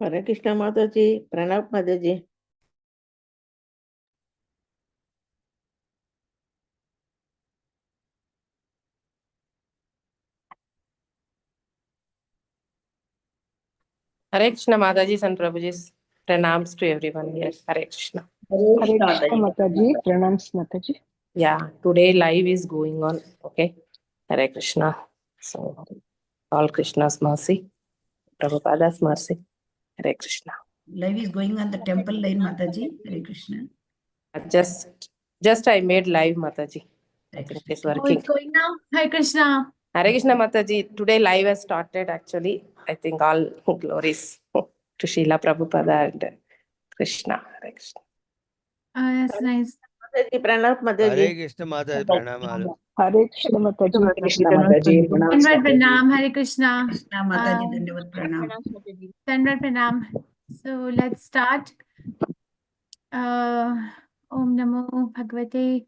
हरे कृष्ण माता जी। प्रणाम माता जी। Hare Krishna Mataji and Prabhuji's pranams to everyone. Yes, Hare Krishna. हरे कृष्ण माता जी, प्रणाम माता जी। Yeah, today live is going on. Okay, Hare Krishna. So, all Krishna's mercy, Prabhupada's mercy. Hare Krishna. Live is going on the temple line, Mataji. Hare Krishna. Just I made live, Mataji. I think it's Oh, working. it's going now. Hare Krishna. Hare Krishna Mataji. Today live has started actually. I think all glories to Srila Prabhupada and Krishna. Hare Krishna. That's nice. माता जी प्रणाम माता जी। हरे कृष्ण माता जी प्रणाम। हरे कृष्ण माता जी, कृष्ण माता जी प्रणाम Tanvad Pranam, Hare Krishna. Krishna Mataji, Dandavad Pranam. Tanvad Pranam. So let's start. Om Namo Bhagavate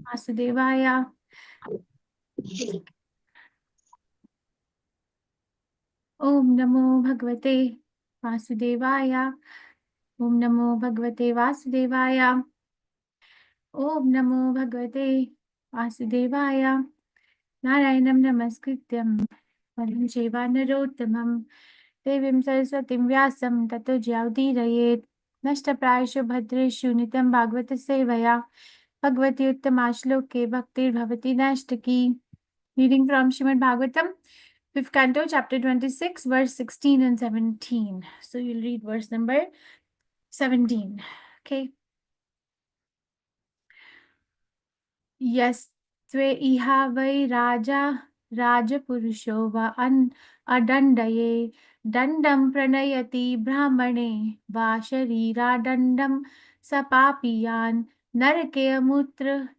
Vasudevaya. Om Namo Bhagavate Vasudevaya. Om Namo Bhagavate Vasudevaya. Om Namo Bhagavate Vasudevaya. Narayanam Namaskrityam Varam Chaiva Narottamam Devim Saraswatim Vyasam Tato Jyaudirayet Nashtaprayashu Bhadreshu Nitam Bhagavata Sevaya Bhagavati Uttamashloke Bhaktir Bhavati Nashtaki. Reading from Srimad Bhagavatam, 5th Canto, Chapter 26, verse 16 and 17. So you'll read verse number 17. Okay. Yes. Tve iha vai raja Rajapurusho va adandaye dandam pranayati brahmane va sharira dandam sapapiyan narake amutra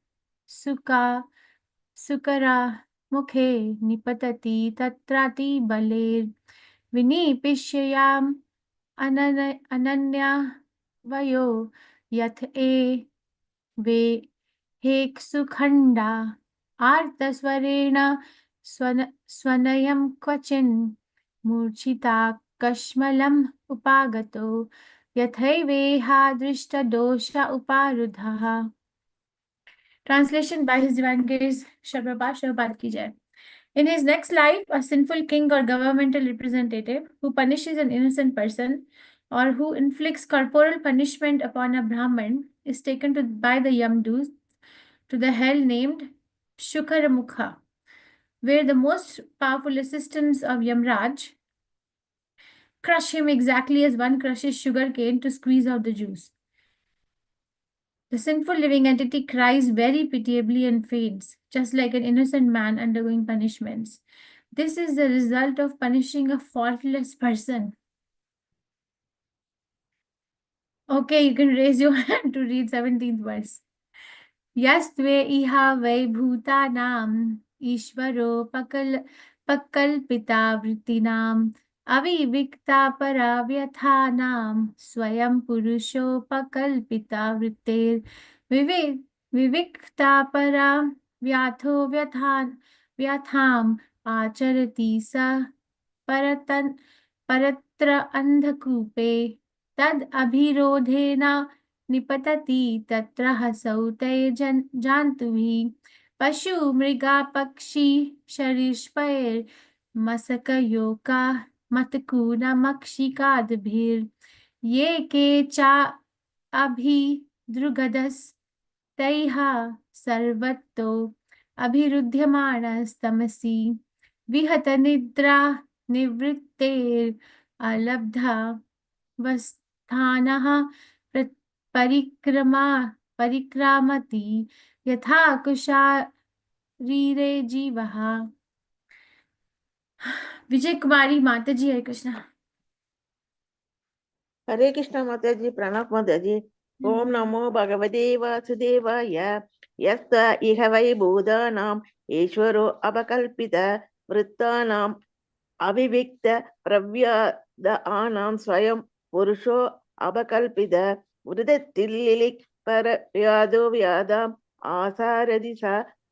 sukara mukhe nipatati tatrati baler vinipishayam ananya vayo yath e ve Keck सुखंडा आर्तस्वरेण स्वनयं क्वचिन् मूर्छिता कश्मलम् उपागतो यथैवेहा दृष्टदोष उपारुधः. Translation by His Divine Grace Srila Prabhupada ki jai. In his next life, a sinful king or governmental representative who punishes an innocent person or who inflicts corporal punishment upon a Brahman is taken by the Yamdus to the hell named Shukaramukha, where the most powerful assistants of Yamraj crush him exactly as one crushes sugar cane to squeeze out the juice. The sinful living entity cries very pitiably and faints, just like an innocent man undergoing punishments. This is the result of punishing a faultless person. Okay, you can raise your hand to read 17th verse. यस्त्वे इह वै भूतानाम् ईश्वरोपकल्पिता वृत्तीनाम् अविविक्तापराव्यथानां स्वयं पुरुषोपकल्पिता वृत्तेर्विविक्तापरा व्याथो व्यथाम् आचरति स परत्र अन्धकूपे तद् अभिरोधेन निपतति तत्र हसौ ते जान्तुभिः पशु मृगा पक्षी शरीरस्पैर्मसकयोका मतकूनमक्षिकादिभिर् ये के चा अभिदृगदस्तैः सर्वतो अभिरुध्यमाणस्तमसि विहत निद्रा निवृत्तेर् अलब्धा वस्थानः परिक्रामति यथा कुशारीरे जीवः. विजय कुमारी माता जी, हरे कृष्णा. हरे कृष्ण माता जी प्रणाम माता जी। ओम नमो भगवते वासुदेवाय। यस्त इह वै भूतानाम् ईश्वरो अपकल्पित वृत्तानाम् अविविक्त प्रव्यादानां स्वयं पुरुषो अपकल्पित वृदतिलिलिक् परव्यादो व्यादाम् आसारदि स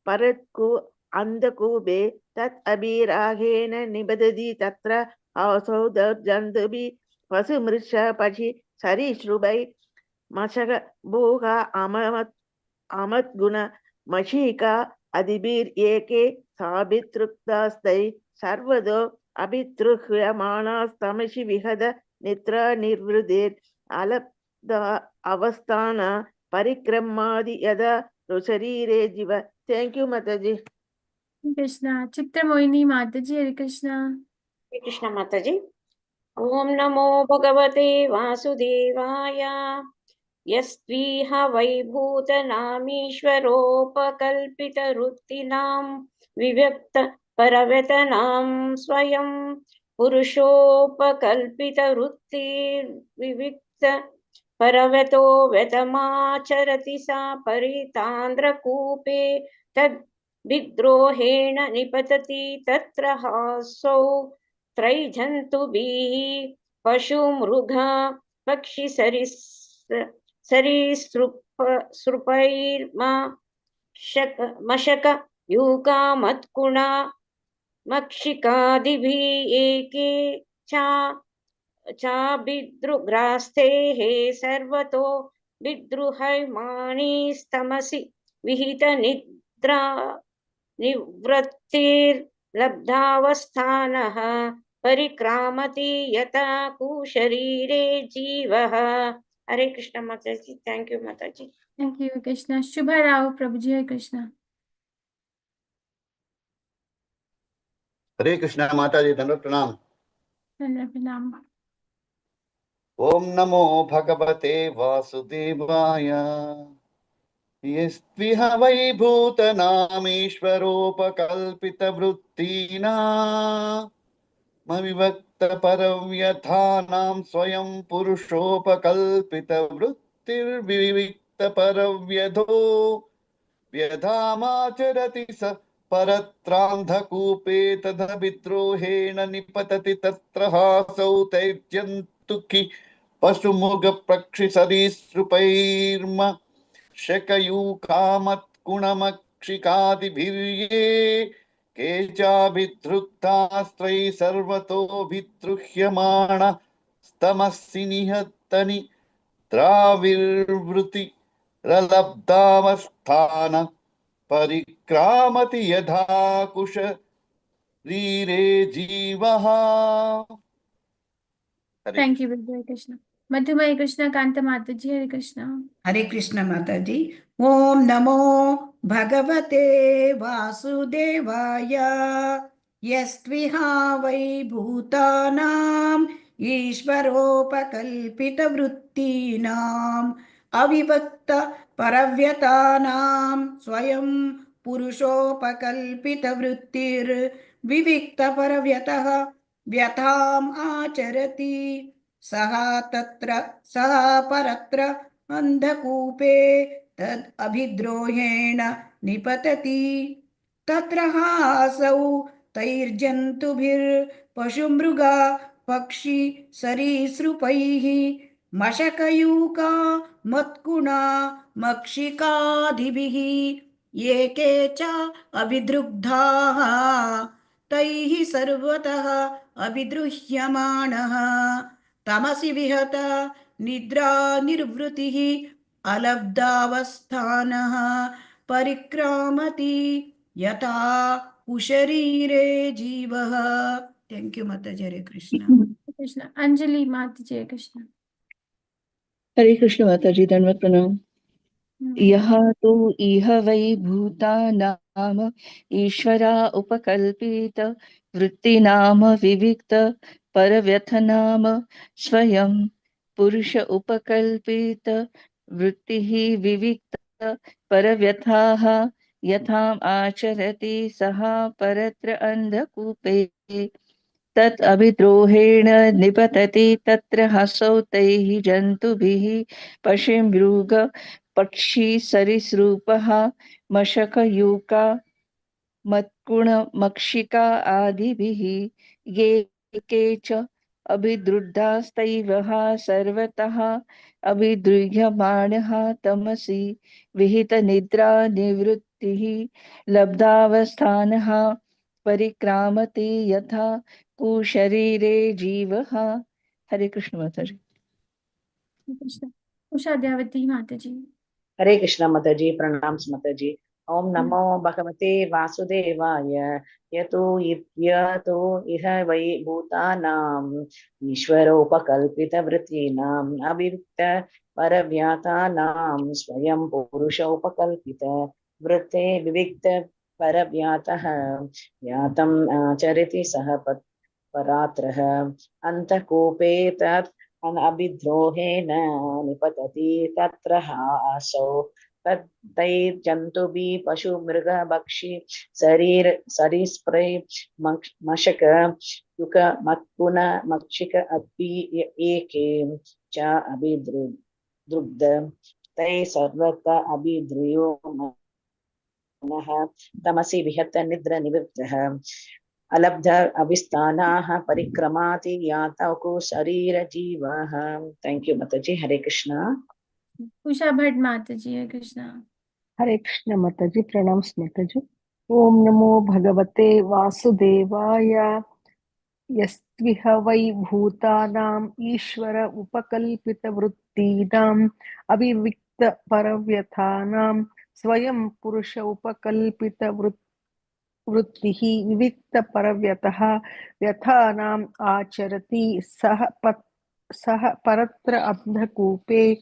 परत्कु अन्धकूपे तत् अभिरागेण निबदति तत्र आसौ दर्जन्तुभिः पशुमृष पशि सरीसृभै मशक भूः अमद्गुण मशीका अधिभिर्एके साभितृक्तास्तै सर्वदो अभितृह्यमाणास्तमसि विहद निद्रा निर्वृतिर् अलब्ध अवस्थान परिक्रमादि यदा शरीरे जीव. Thank you, Mataji. कृष्णा. चित्रमोहिनी माता जी, हरे कृष्णा. हरे कृष्ण माताजी. ओम नमो भगवते वासुदेवाय. यस्त्विह वैभूतनामीश्वरोपकल्पितवृत्तीनां विव्यक्त परव्यतनां स्वयं पुरुषोपकल्पितवृत्तिर्विविक्त परव्यतो व्यतमाचरति सा परितान्द्रकूपे तद् विद्रोहेण निपतति तत्र हासौ त्रैजन्तुभिः पशुमृग पक्षि मशक यूका मत्कुणा मक्षिकादिभिः एके चाभिद्रुग्रास्ते हे सर्वतो विद्रुहमाणिस्तमसि विहित निद्रा निवृत्तिर्लब्धावस्थानः परिक्रामति यथा कुशरीरे जीवः. हरे कृष्ण माताजी. थैंक यू माताजी. Thank you Krishna. शुभ राव प्रभु जी, हरे कृष्णा. हरे कृष्णा माता जी, धन्यवाद प्रणाम. प्रणाम. ओम नमो भगवते वासुदेवाय. यस्त्विह वैभूतनामीश्वरोपकल्पितवृत्तीनामविभक्तपरव्यथानां स्वयं पुरुषोपकल्पितवृत्तिर्विविक्तपरव्यधो व्यधामाचरति स परत्रान्धकूपे तदभिद्रोहेण निपतति तत्र हासौ तैर्जन्तुकि पशुमुगपक्षिसरीसृपैर्म शकयूकामत्कुणमक्षिकादिभिर्ये केचाभिधृक्तास्त्रैः सर्वतोऽभिद्रुह्यमाण स्तमसि निहतनि द्राविर्वृति रलब्धावस्थान परिक्रामति यथा कुशरीरे जीवः. Thank you Hare Krishna. मधुमय कृष्णा कांत माता जी, हरे कृष्णा. हरे कृष्ण माताजी. ओम नमो भगवते वासुदेवाय. यस्त्विहा वै भूतानाम् ईश्वरोपकल्पितवृत्तीनाम् अविभक्त परव्यतानां स्वयं पुरुषोपकल्पितवृत्तिर्विविक्त परव्यतः व्यथाम् आचरति सः परत्र अन्धकूपे तद् अभिद्रोहेण निपतति तत्र हासौ तैर्जन्तुभिर्पशुमृगा पक्षि सरीसृपैः मशकयूका मत्कुणा मक्षिकादिभिः एके च अभिद्रुग्धाः तैः सर्वतः अभिद्रुह्यमाणः तमसि विहत निद्रा निर्वृतिः अलब्धावस्थानः परिक्रामति यथा कुशरीरे जीवः. थैंक यू माताजी. हरे कृष्ण. कृष्णा. अंजलि माता जी, हरे कृष्णा. हरे कृष्ण माता जी, धन्यवाद प्रणाम. यह तो इह वै भूतानाम ईश्वरा उपकल्पित वृत्तिनाम विविक्त परव्यथनाम स्वयं पुरुष उपकल्पित वृत्तिः विविक्त परव्यथाः यथाम् आचरति सः परत्र अन्धकूपे तत् अभिद्रोहेण निपतति तत्र हसौ तैः जन्तुभिः पशुमृग पक्षी सरीसृपः मशकयूका मत्कुणमक्षिका आदिभिः ये के च अभिद्रुद्धास्तैव सर्वतः अभिद्रुह्यमाणः तमसि विहितनिद्रा निवृत्तिः लब्धावस्थानः परिक्रामति यथा कुशरीरे जीवः। हरे कृष्ण माता जी। कृष्ण। उषा देवती माता जी। हरे कृष्ण माता जी, प्रणाम माता जी। ओम नमो भगवते वासुदेवाय। यतो इह वै भूतानाम् ईश्वरोपकल्पितवृत्तीनाम् अविक्त परव्यातानां स्वयं पुरुषोपकल्पित वृत्ते विविक्त परव्यातः यातम् आचरति सः परात्रः अन्तःकूपे तत् अभिद्रोहेण निपतति तत्र हासौ तैर्जन्तुभिः पशुमृगभक्षि सरीसृपै मशक युक मत्पुन मक्षिक अपि एके च अभिद्रुग्ध तैः सर्वत्र अभिद्रुयो मनः तमसि विहत निद्र निवृत्तः अलब्ध अभिस्थानाः परिक्रमाति यातौ शरीर जीवः। थैंक यू माताजी। हरे कृष्णा। उषा भट्ट माता जी। हरे कृष्ण। हरे कृष्ण माताजी, प्रणाम माताजी। ओम नमो भगवते वासुदेवाय। यस्त्विह वै भूतानाम् ईश्वर उपकल्पितवृत्तीनाम् अविविक्त परव्यथानां स्वयं पुरुष उपकल्पितवृत्तिः विविक्त परव्यतः व्यथानाम् आचरति सः परत्र अंधकूपे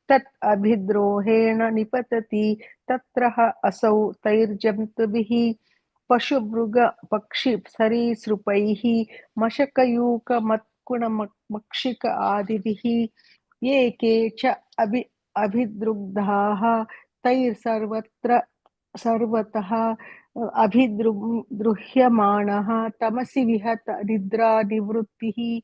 तत् अभिद्रोहेण निपतति तत्र असौ तैर्जन्तुभिः पशुमृग पक्षि सरीसृपैः मशकयूकमत्कुणमक्षिक आदिभिः ये के च अभिद्रुग्धाः सर्वतः अभिद्रुह्यमाणः तमसि विहत निद्रा निवृत्तिः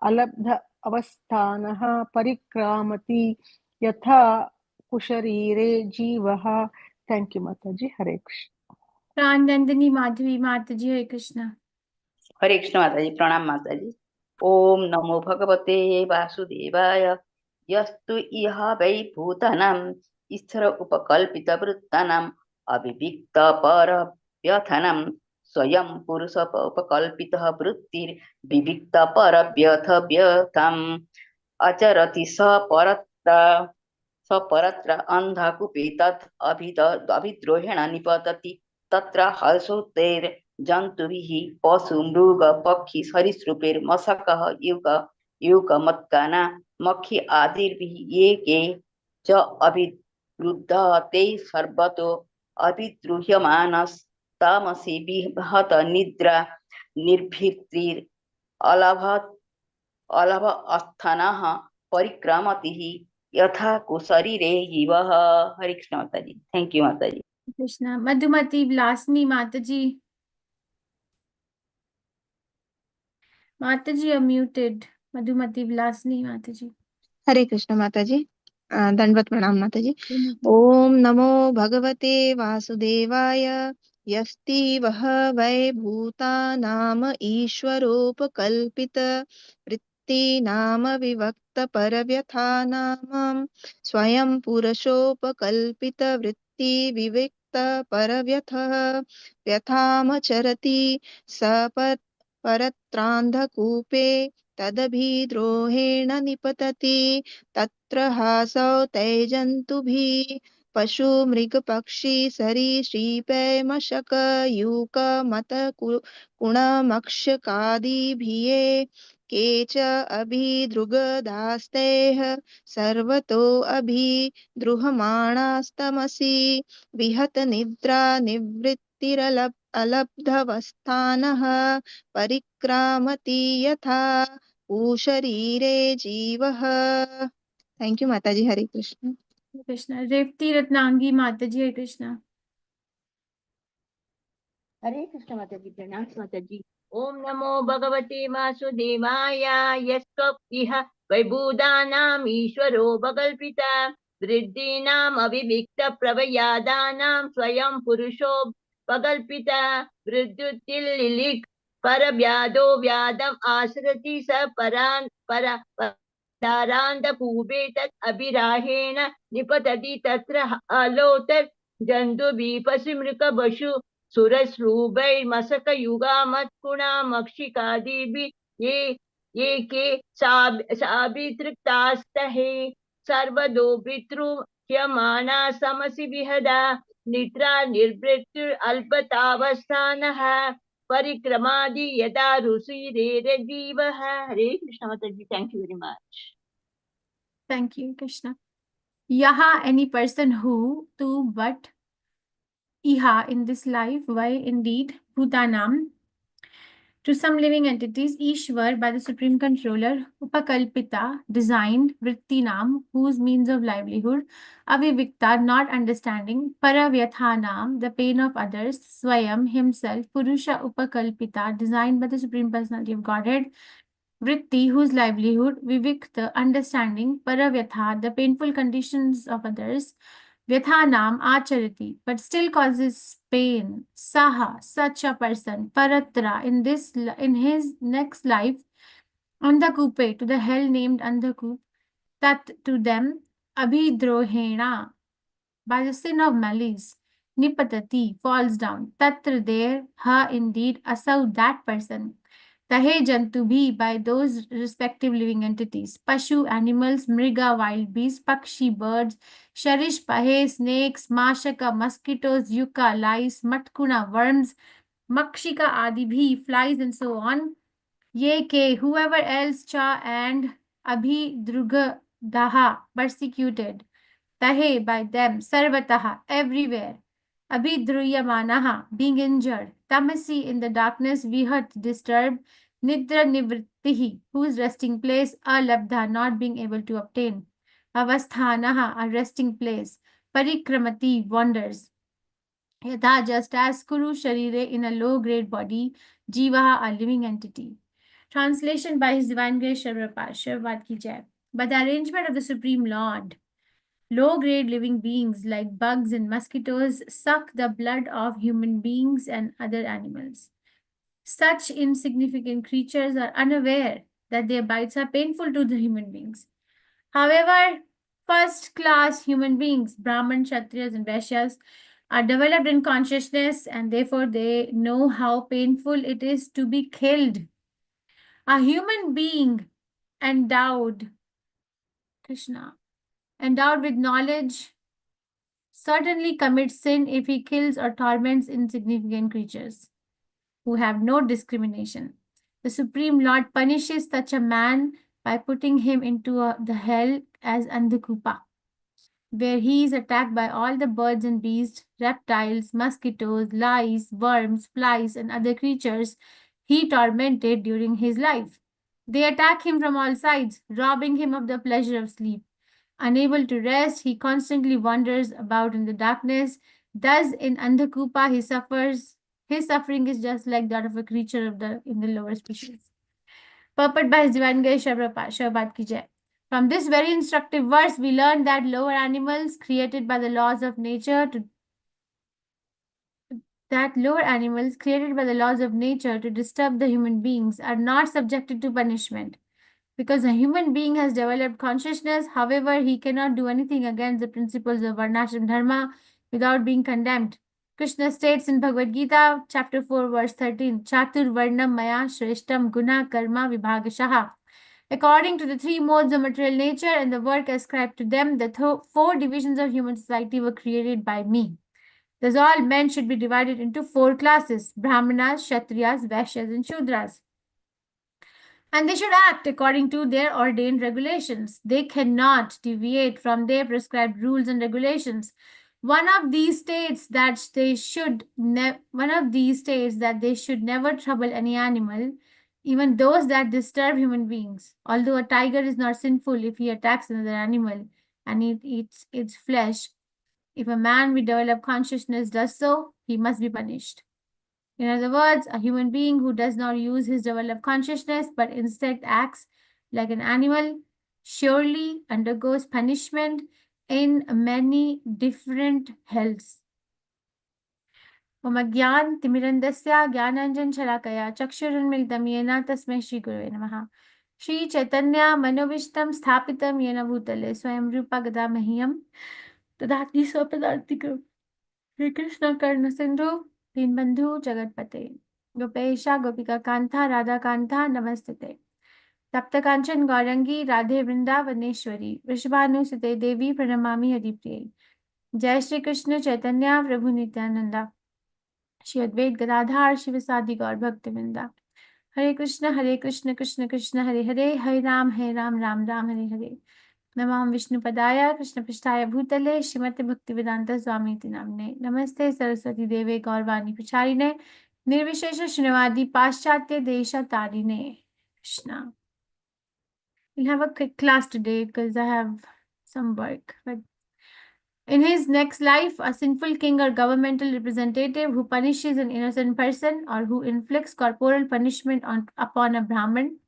अलब्ध अवस्थानः परिक्रामति यथा कुशरीरे जीवः। थैंक यू माता जी। हरे कृष्ण। प्राणनंदिनी माधवी माता जी। हरे कृष्ण। हरे कृष्ण माता जी, प्रणाम माता जी। ओम नमो भगवते वासुदेवाय। यस्तु इह वै भूतानाम् ईश्वर उपकल्पित वृत्तानाम् अविविक्त पर व्यथनं स्वयं पुरुष उपकल्पितः वृत्तिर्विविक्त पर व्यथम् अचरति सपरत्र अन्धकूपे तत् अभिद्रोहेण निपतति तत्र हर्षोत्तेर जन्तुभिः पशु मृग पक्षी सरीसृपेर मशकः यूकमत्काना मक्षी आदिर्भिः ये के च अभिद्रुद्ध ते सर्वतो अभिद्रुह्यमानस्तामसि विहत निद्रा निर्भित्तिर् अलभ अस्थानः परिक्रमति यथा कुशरीरे जीवः। हरे कृष्ण माता जी। थैंक यू माता जी। कृष्ण। मधुमती विलासिनी माता जी। माता जी म्यूटेड। मधुमती विलासिनी माता जी। हरे कृष्ण माता जी। दंडवत प्रणाम माता जी। ओम नमो भगवते वासुदेवाय। यस्ति वह वै भूतानाम ईश्वरोपकल्पित वृत्तीनाम विवक्त परव्यथानाम स्वयं पुरुषोपकल्पित वृत्ति विविक्त परव्यथः व्यथामचरति परत्रान्धकूपे तदभिद्रोहेण निपतति तत्र हासौ तैर्जन्तुभिः पशु मृग पक्षी सरीसृपै मशक यूक मत कुणमक्षकादिभिः के च अभिदृगदास्तैः सर्वतो अभिद्रुह्यमाणास्तमसि विहत निद्रा निवृत्तिरलब्धवस्थानः परिक्रामति यथा शरीरे जीवः। थैंक यू माता जी। हरे कृष्ण। कृष्ण। रेवती रत्नांगी माता जी। हरे कृष्ण। हरे कृष्ण माता जी। प्रणाम माता जी। ओम नमो भगवते वासुदेवाय। यस्त्विह वैभूतानाम् ईश्वरो उपकल्पिता वृद्धीनाम् अविविक्त प्रवयादानां स्वयं पुरुषोपकल्पिता वृद्धुतिलिलिक् परव्यादो व्यादम् आसरति स परान्तकूपे तत् अभिराहेण निपतति तत्र अलोतर् जन्तुभिः पशुमृगपशु सुरश्रूभैर्मसकयुगामत्कुणामक्षिकादिभिः ये के साभितृक्तास्तहे सर्वदो पितृह्यमाना समसि विहदा निद्रा निर्भृत्युल्पतावस्थानः परिक्रमादि यदा रुचिरेरजीवः। हरे कृष्ण माताजी, thank you very much. Thank you, Krishna. Yaha, any person who, to, but, iha, in this life, why, indeed, bhutanam, to some living entities, Ishwar, by the Supreme Controller, Upakalpita, designed, Vrittinam, whose means of livelihood, Avivikta, not understanding, Paravyathanam, the pain of others, Swayam, himself, Purusha Upakalpita, designed by the Supreme Personality of Godhead, Vritti, whose livelihood, Vivikta, understanding, Paravyatha, the painful conditions of others, Vyathanam achariti, but still causes pain. Saha, such a person, Paratra, in his next life, Andhakupe, to the hell named Andhakup, Tat, to them, Abhidrohena, by the sin of malice, Nipatati, falls down, Tatra, there, ha, indeed, Asau, that person, Tahe Jantu bhi, by those respective living entities, Pashu, animals, Mriga, wild beasts, Pakshi, birds, Sharish, Pahe, snakes, Mashaka, mosquitoes, Yuka, lice, Matkuna, worms, Makshika, Adi bhi, flies, and so on. Ye ke, whoever else, Cha, and Abhi, Druga, Daha, persecuted, Tahe, by them, Sarvataha, everywhere. Abhidruyamanaha, being injured. Tamasi, in the darkness, Vihat, disturbed. Nidra nivrittihi, whose resting place, Alabdha, not being able to obtain. Avasthanaha, a resting place. Parikramati, wanders. Yatha, just as Kuru Sharire, in a low-grade body, Jivaha, a living entity. Translation by His Divine Grace Sharvad Ki Jai. By the arrangement of the Supreme Lord, low-grade living beings like bugs and mosquitoes suck the blood of human beings and other animals. Such insignificant creatures are unaware that their bites are painful to the human beings. However, first-class human beings, Brahman, Kshatriyas, and Vaishyas, are developed in consciousness and therefore they know how painful it is to be killed. A human being endowed, Krishna, endowed with knowledge, certainly commits sin if he kills or torments insignificant creatures who have no discrimination. The Supreme Lord punishes such a man by putting him into the hell as Andhakupa, where he is attacked by all the birds and beasts, reptiles, mosquitoes, lice, worms, flies, and other creatures he tormented during his life. They attack him from all sides, robbing him of the pleasure of sleep. Unable to rest, he constantly wanders about in the darkness. Thus, in Andhakupa, he suffers. His suffering is just like that of a creature in the lower species. Purport by His Divine Grace Sharvad Ki Jai. From this very instructive verse, we learn that lower animals created by the laws of nature to disturb the human beings are not subjected to punishment. Because a human being has developed consciousness, however, he cannot do anything against the principles of Varnashram Dharma without being condemned. Krishna states in Bhagavad Gita, chapter 4, verse 13, Chatur Varnam Maya Shreshtam Guna Karma Vibhagashaha. According to the three modes of material nature and the work ascribed to them, the four divisions of human society were created by me. Thus, all men should be divided into four classes: Brahmanas, Kshatriyas, Vaishyas, and Shudras. And they should act according to their ordained regulations. They cannot deviate from their prescribed rules and regulations. One of these states that they should never trouble any animal, even those that disturb human beings. Although a tiger is not sinful if he attacks another animal and eats its flesh, if a man with developed consciousness does so, he must be punished. In other words, a human being who does not use his developed consciousness but instead acts like an animal surely undergoes punishment in many different hells. Om Agyan Timirandasya Gyananjan Shalakaya Chakshurunmilitam Yena Tasmai Shri Gurave Namaha. Shri Chaitanya Manovishtam Sthapitam Yena Bhutale Swayam Rupa Gadamahiyam Tadati Swapadartikam. Hare Krishna Karna Sindhu दीनबंधु जगतपते गोपेशा गोपिका कांता राधा कांता नमस्ते तप्त कांचन गौरंगी राधे वृंदावनेश्वरी वृषभानुसुते देवी प्रणमामि हरिप्रिये जय श्री कृष्ण चैतन्य प्रभु नित्यानंदा श्री अद्वैत गदाधार शिवसादि गौर भक्तवृंदा हरे कृष्ण कृष्ण कृष्ण हरे हरे हरे राम राम राम हरे हरे नमामि विष्णुपदाय कृष्णपृष्ठाय भूतले श्रीमते भक्तिवेदांत स्वामी नाम्ने नमस्ते सरस्वती देवे गौरवाणी प्रचारिणे निर्विशेष शून्यवादी पाश्चात्य देशतारिणे Krishna. We'll have a quick class today because I have some work. But in his next life, a sinful king or governmental representative who punishes an innocent person or who inflicts corporal punishment upon a Brahmin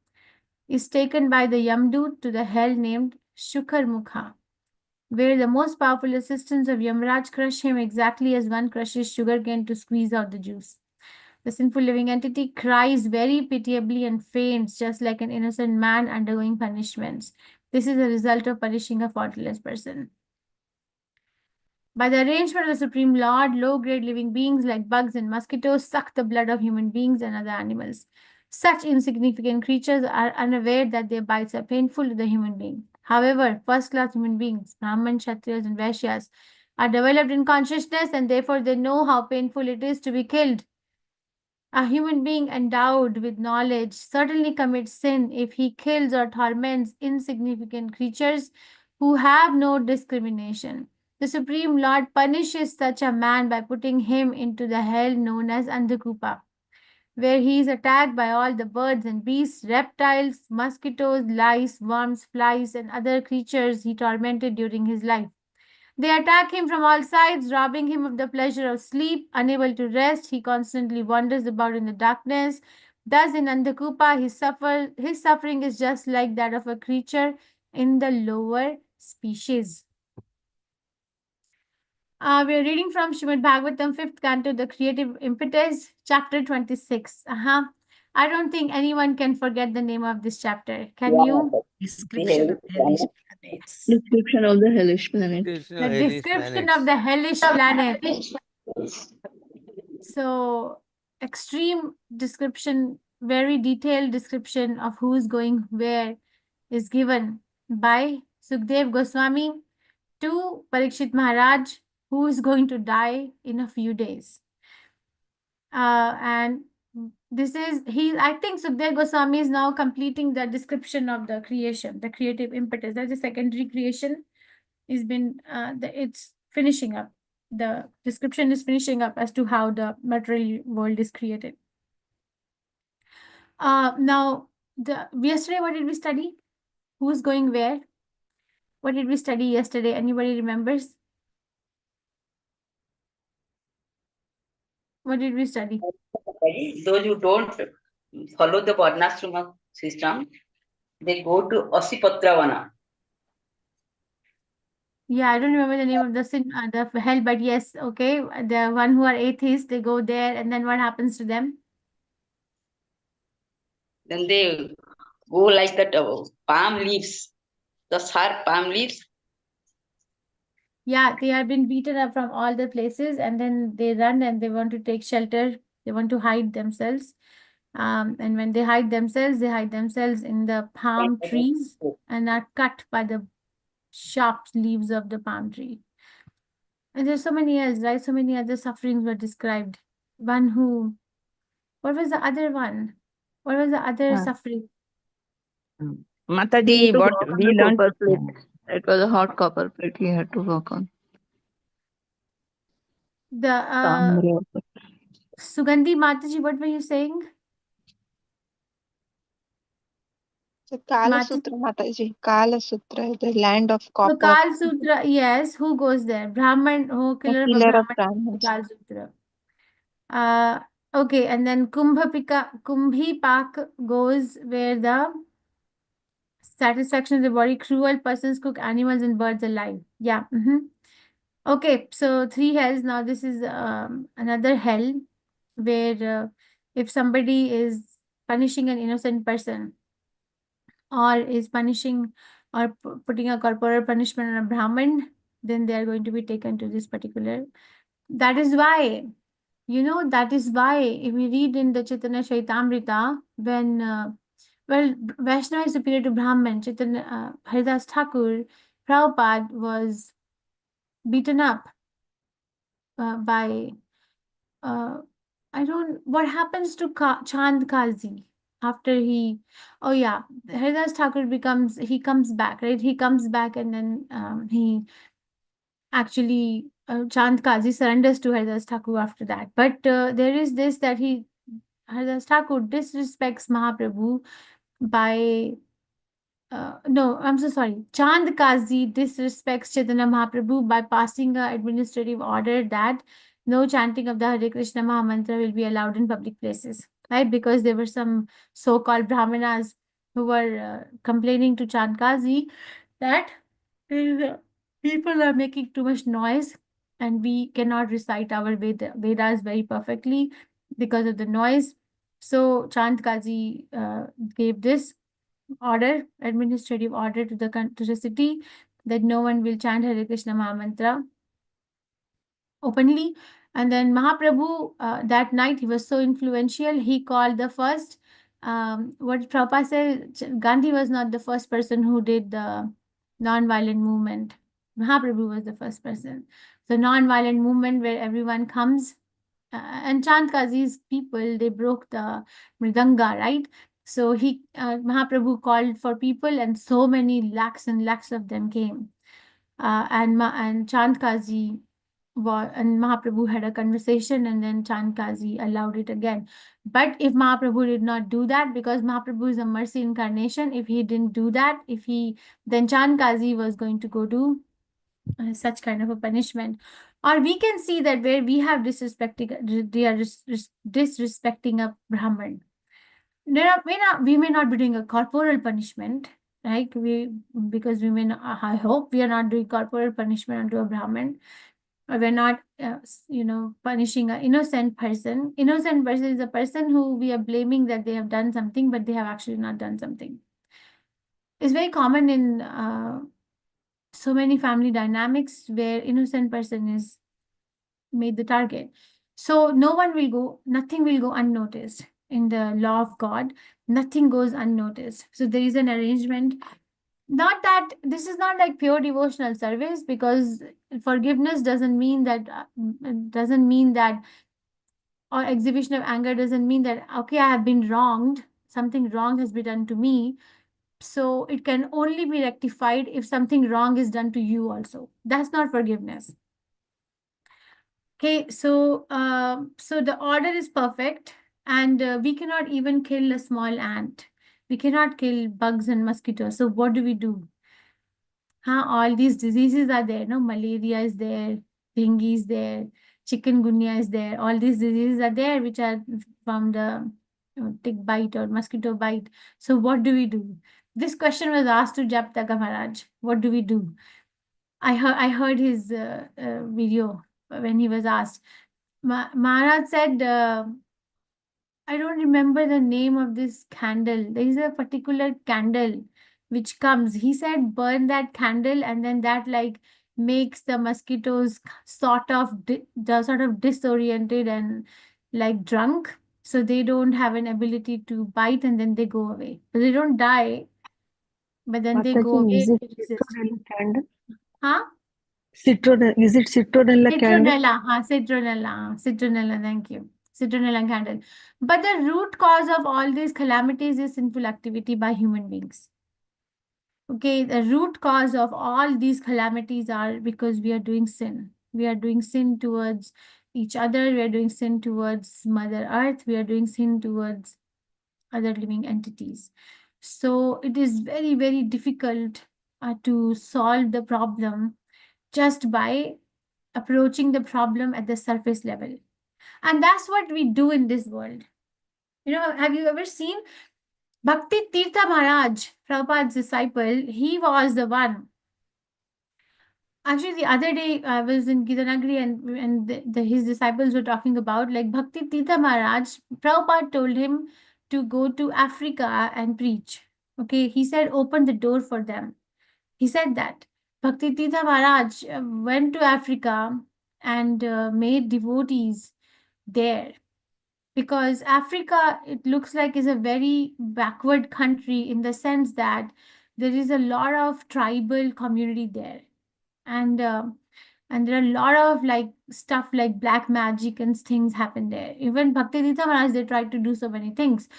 is taken by the Yamdut to the hell named Shukhar Mukha, where the most powerful assistants of Yamraj crush him exactly as one crushes sugarcane to squeeze out the juice. The sinful living entity cries very pitiably and faints, just like an innocent man undergoing punishments. This is a result of punishing a faultless person. By the arrangement of the Supreme Lord, low-grade living beings like bugs and mosquitoes suck the blood of human beings and other animals. Such insignificant creatures are unaware that their bites are painful to the human being. However, first-class human beings, Brahmins, Kshatriyas, and Vaishyas, are developed in consciousness and therefore they know how painful it is to be killed. A human being endowed with knowledge certainly commits sin if he kills or torments insignificant creatures who have no discrimination. The Supreme Lord punishes such a man by putting him into the hell known as Andhakupa, where he is attacked by all the birds and beasts, reptiles, mosquitoes, lice, worms, flies, and other creatures he tormented during his life. They attack him from all sides, robbing him of the pleasure of sleep. Unable to rest, he constantly wanders about in the darkness. Thus, in Andhakupa, his suffering is just like that of a creature in the lower species. We are reading from Srimad Bhagavatam, 5th canto, The Creative Impetus, chapter 26. I don't think anyone can forget the name of this chapter. Can you? Description of hellish planets. Description of the hellish planet. The description of the hellish planet. So, extreme description, very detailed description of who is going where is given by Sukdev Goswami to Parikshit Maharaj, who is going to die in a few days. And this is, I think Sukdev Goswami is now completing the description of the creation, the creative impetus. That's the secondary creation. It's finishing up. The description is finishing up as to how the material world is created. Now, yesterday, what did we study? Who's going where? What did we study yesterday? Anybody remembers? What did we study? Those who don't follow the Varnashrama system, they go to Asipatravana. Yeah, I don't remember the name of the hell, but yes, okay. The one who are atheists, they go there, and then what happens to them? Then they go like that palm leaves, the sharp palm leaves. Yeah, they have been beaten up from all the places, and then they run and they want to take shelter. They want to hide themselves. And when they hide themselves in the palm trees and are cut by the sharp leaves of the palm tree. And there's so many else, right? So many other sufferings were described. What was the other one? What was the other suffering? Mataji, what we learned, it was a hot copper plate he had to work on. Sugandhi Mataji, what were you saying? So Kala Sutra, Mataji. Kala Sutra, the land of copper. So Kal Sutra, yes. Who goes there? Brahman, killer of a Brahman. Kal Sutra. Okay, and then Kumbhi Pak goes where the satisfaction of the body, cruel persons cook animals and birds alive. Yeah. Okay, so 3 hells. Now this is another hell where if somebody is punishing an innocent person or is punishing or putting a corporal punishment on a Brahmin, then they are going to be taken to this particular. That is why You know, that is why if we read in the Chaitanya Chaitamrita, when Vaishnava is superior to Brahman, Chaitanya Haridas Thakur, Prabhupada was beaten up by I don't what happens to Chand Kazi after he Haridas Thakur comes back, right? He comes back and then he actually Chand Kazi surrenders to Haridas Thakur after that. But there is this that Haridas Thakur disrespects Mahaprabhu by no, I'm so sorry. Chand Kazi disrespects Chaitanya Mahaprabhu by passing an administrative order that no chanting of the Hare Krishna Mahamantra will be allowed in public places, right? Because there were some so-called Brahmanas who were complaining to Chand Kazi that people are making too much noise and we cannot recite our Vedas very perfectly because of the noise. So Chand Kazi gave this administrative order to the city that no one will chant Hare Krishna Mahamantra openly. And then Mahaprabhu, that night, he was so influential, he called the first, what Prabhupada said, Gandhi was not the first person who did the non-violent movement. Mahaprabhu was the first person. So non-violent movement where everyone comes, and Chand Kazi's people, they broke the Mridanga, right? So Mahaprabhu called for people and so many lakhs and lakhs of them came. And Chand Kazi and Mahaprabhu had a conversation and then Chand Kazi allowed it again. But if Mahaprabhu did not do that, because Mahaprabhu is a mercy incarnation, if he didn't do that, then Chand Kazi was going to go to such kind of a punishment. Or we can see that where we have disrespecting a Brahman. We may not be doing a corporal punishment, right? Because we may not, I hope we are not doing corporal punishment onto a Brahman. Or we're not, punishing an innocent person. Innocent person is a person who we are blaming that they have done something, but they have actually not done something. It's very common in so many family dynamics where innocent person is made the target. So nothing will go unnoticed. In the law of God, nothing goes unnoticed. So there is an arrangement. Not that this is not like pure devotional service, because forgiveness doesn't mean that, or exhibition of anger doesn't mean that, okay, I have been wronged, something wrong has been done to me. So it can only be rectified if something wrong is done to you also. That's not forgiveness. Okay, so the order is perfect, and we cannot even kill a small ant. We cannot kill bugs and mosquitoes. So what do we do? All these diseases are there. No, malaria is there, dengue is there, chikungunya is there. All these diseases are there, which are from the tick bite or mosquito bite. So what do we do? This question was asked to Japtaka Maharaj. What do we do? I heard his video when he was asked. Maharaj said, I don't remember the name of this candle. There is a particular candle which comes. He said, burn that candle, and then that makes the mosquitoes sort of disoriented and like drunk. So they don't have an ability to bite, and then they go away. So they don't die, but then they go away. Is it citronella candle? Huh? Is it citronella candle? Citronella, thank you. Citronella candle. But the root cause of all these calamities is sinful activity by human beings. Okay, the root cause of all these calamities are because we are doing sin. We are doing sin towards each other. We are doing sin towards Mother Earth. We are doing sin towards other living entities. So it is very, very difficult to solve the problem just by approaching the problem at the surface level. And that's what we do in this world. Have you ever seen Bhakti Tirtha Maharaj, Prabhupada's disciple? He was the one. Actually, the other day I was in Gitanagari and his disciples were talking about Bhakti Tirtha Maharaj. Prabhupada told him to go to Africa and preach. Okay, he said, open the door for them. He said that. Bhakti Tirtha Maharaj went to Africa and made devotees there. Because Africa, it looks like, is a very backward country in the sense that there is a lot of tribal community there. And there are a lot of like stuff like black magic and things happen there. Even Bhaktivedanta Maharaj, they tried to do so many things.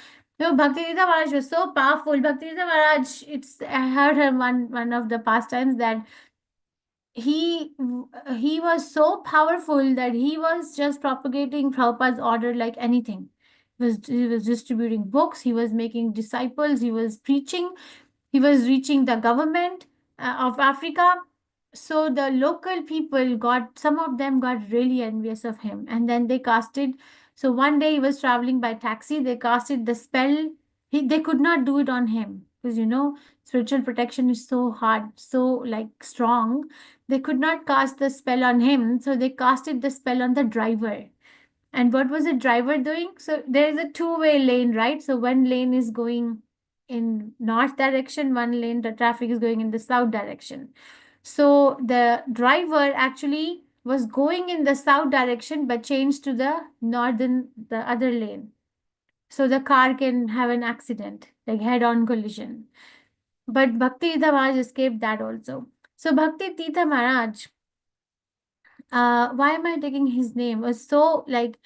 So Bhaktivedanta Maharaj was so powerful. Bhaktivedanta Maharaj, I heard her one of the pastimes that he was so powerful that he was just propagating Prabhupada's order like anything. He was distributing books, he was making disciples, he was preaching, he was reaching the government of Africa. So the local people some of them got really envious of him, and then they casted. So one day he was traveling by taxi, they casted the spell. They could not do it on him because spiritual protection is so hard, so like strong. They could not cast the spell on him, so they casted the spell on the driver. And what was the driver doing? So there is a two-way lane, right? So one lane is going in north direction, one lane, the traffic is going in the south direction. So the driver actually was going in the south direction, but changed to the other lane. So the car can have an accident, like head-on collision. But Bhakti Tirtha Maharaj escaped that also. So Bhakti Tirtha Maharaj, why am I taking his name? Was so like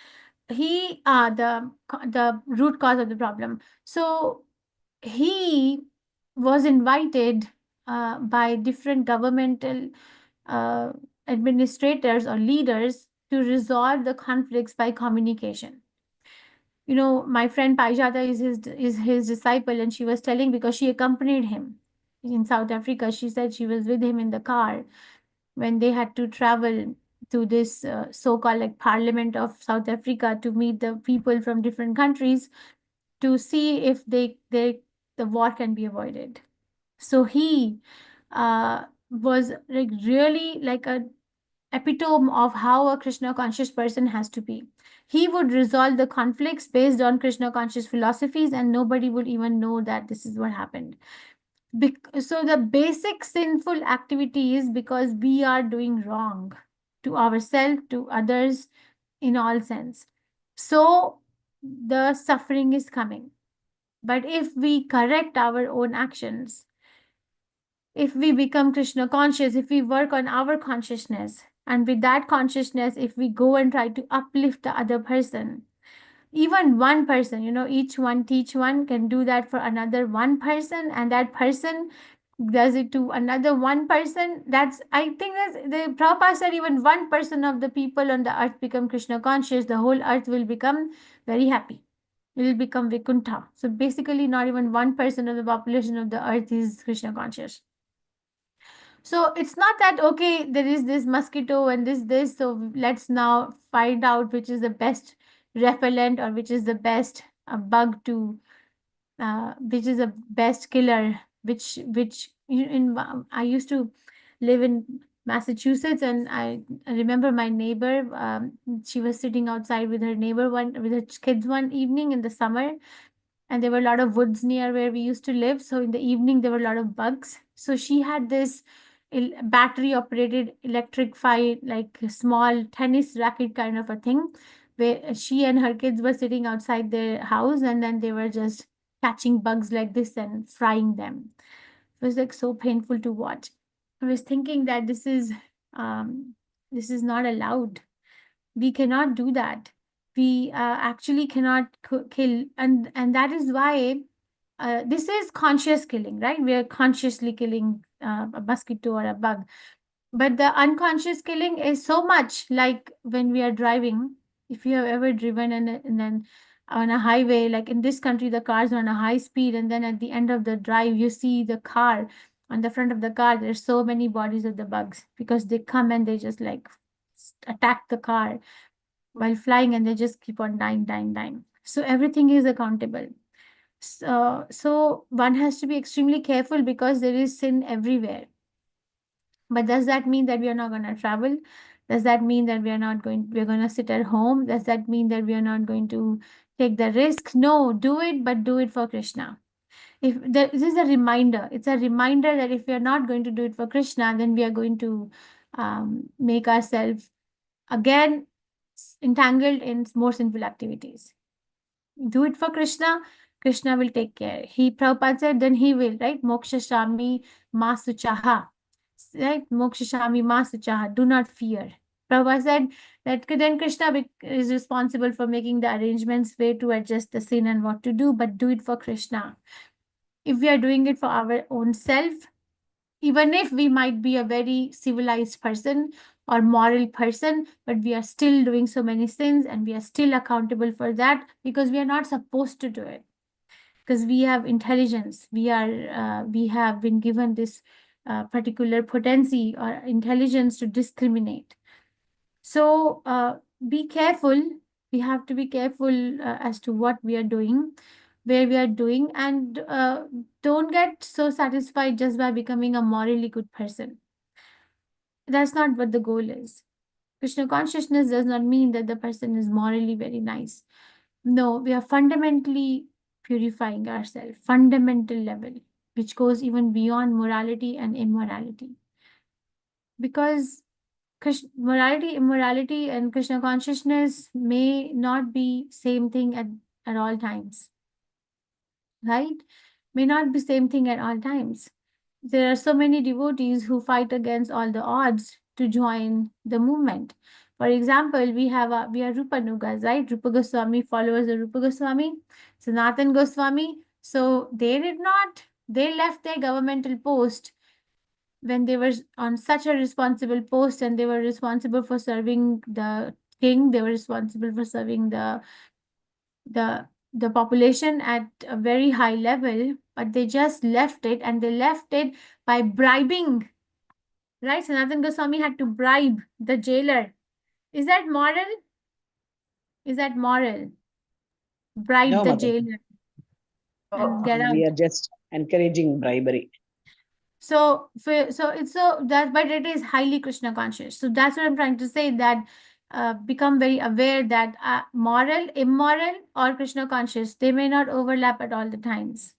the root cause of the problem. So he was invited by different governmental administrators or leaders to resolve the conflicts by communication. My friend Paijata is his disciple, and she was telling, because she accompanied him in South Africa. She said she was with him in the car when they had to travel to this so-called like Parliament of South Africa to meet the people from different countries to see if the war can be avoided. So he was like really like a epitome of how a Krishna conscious person has to be. He would resolve the conflicts based on Krishna conscious philosophies, and nobody would even know that this is what happened. So the basic sinful activity is because we are doing wrong to ourselves, to others, in all sense. So the suffering is coming. But if we correct our own actions, if we become Krishna conscious, if we work on our consciousness, and with that consciousness, if we go and try to uplift the other person, even one person, each one teach one, can do that for another one person, and that person does it to another one person. I think that the Prabhupada said even 1% of the people on the earth become Krishna conscious, the whole earth will become very happy. It will become Vaikuntha. So basically, not even 1% of the population of the earth is Krishna conscious. So it's not that, okay, there is this mosquito and this, so let's now find out which is the best repellent or which is the best bug to, which is the best killer, I used to live in Massachusetts, and I remember my neighbor, she was sitting outside with with her kids one evening in the summer, and there were a lot of woods near where we used to live. So in the evening, there were a lot of bugs. So she had this battery operated electrified, like small tennis racket kind of a thing, where she and her kids were sitting outside their house, and then they were just catching bugs like this and frying them. It was like so painful to watch. I was thinking that this is not allowed. We cannot do that. We actually cannot kill, and that is why this is conscious killing, right? We are consciously killing a mosquito or a bug. But the unconscious killing is so much like when we are driving. If you have ever driven and then on a highway, like in this country, the cars are on a high speed, and then at the end of the drive, you see the car. On the front of the car, there's so many bodies of the bugs because they come and they just like attack the car while flying, and they just keep on dying. So everything is accountable. So one has to be extremely careful because there is sin everywhere. But does that mean that we are not going to travel? Does that mean that we're going to sit at home? Does that mean that we are not going to take the risk? No, do it, but do it for Krishna. This is a reminder. It's a reminder that if we are not going to do it for Krishna, then we are going to make ourselves again entangled in more sinful activities. Do it for Krishna, Krishna will take care. Prabhupada said, then he will, right? Moksha Shami Ma Suchaha. Right? Moksha Shami Ma Suchaha. Do not fear. Prabhupada said that then Krishna is responsible for making the arrangements, where to adjust the sin and what to do, but do it for Krishna. If we are doing it for our own self, even if we might be a very civilized person or moral person, but we are still doing so many sins and we are still accountable for that because we are not supposed to do it. Because we have intelligence, we have been given this particular potency or intelligence to discriminate. So be careful. We have to be careful as to what we are doing, where we are doing, and don't get so satisfied just by becoming a morally good person. That's not what the goal is. Krishna consciousness does not mean that the person is morally very nice. No, we are fundamentally purifying ourselves, fundamental level, which goes even beyond morality and immorality. Because morality, immorality, and Krishna consciousness may not be same thing at all times. Right? May not be same thing at all times. There are so many devotees who fight against all the odds to join the movement. For example, we are Rupa Nugas, right? Rupa Goswami, followers of Rupa Goswami, Sanatan Goswami. So they left their governmental post when they were on such a responsible post, and they were responsible for serving the king. They were responsible for serving the population at a very high level, but they just left it, and they left it by bribing, right? Sanatan Goswami had to bribe the jailer. Is that moral? Is that moral? Bribe No, the Mother. jailer and get out. We are just encouraging bribery. So but it is highly Krishna conscious. So that's what I'm trying to say, that become very aware that moral, immoral, or Krishna conscious, they may not overlap at all the times.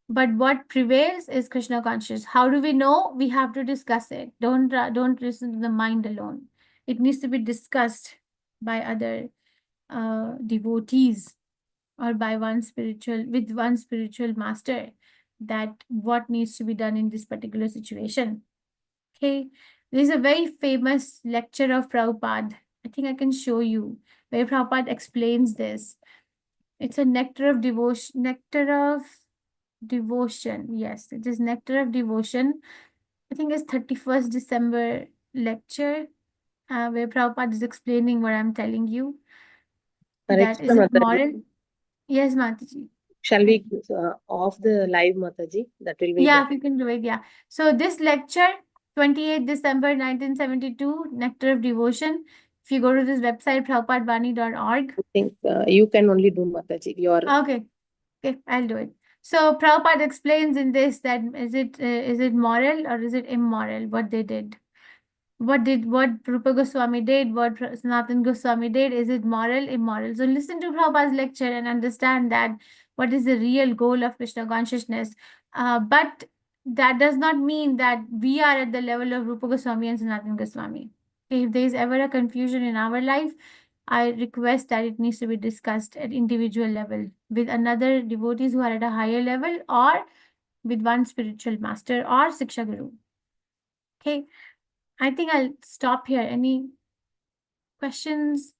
But what prevails is Krishna conscious. How do we know? We have to discuss it. Don't listen to the mind alone. It needs to be discussed by other devotees or by one spiritual master, that what needs to be done in this particular situation. Okay, there is a very famous lecture of Prabhupada. I think I can show you where Prabhupada explains this. It's a nectar of devotion. Yes, it is nectar of devotion. I think it's 31st December lecture, where Prabhupada is explaining what I'm telling you. That is it moral? Yes, Mataji. Shall we off the live, Mataji? That will be Yeah, better. you can do it. Yeah. So this lecture, 28th December 1972, Nectar of Devotion. If you go to this website, prabhupadvani.org. I think you can only do, Mataji. Okay, I'll do it. So Prabhupada explains in this that is it moral or is it immoral what they did? What Rupa Goswami did, what Sanatan Goswami did, is it moral, immoral? So listen to Prabhupada's lecture and understand that what is the real goal of Krishna consciousness. But that does not mean that we are at the level of Rupa Goswami and Sanatan Goswami. If there is ever a confusion in our life, I request that it needs to be discussed at individual level with another devotees who are at a higher level, or with one spiritual master or Siksha Guru. Okay. I think I'll stop here. Any questions?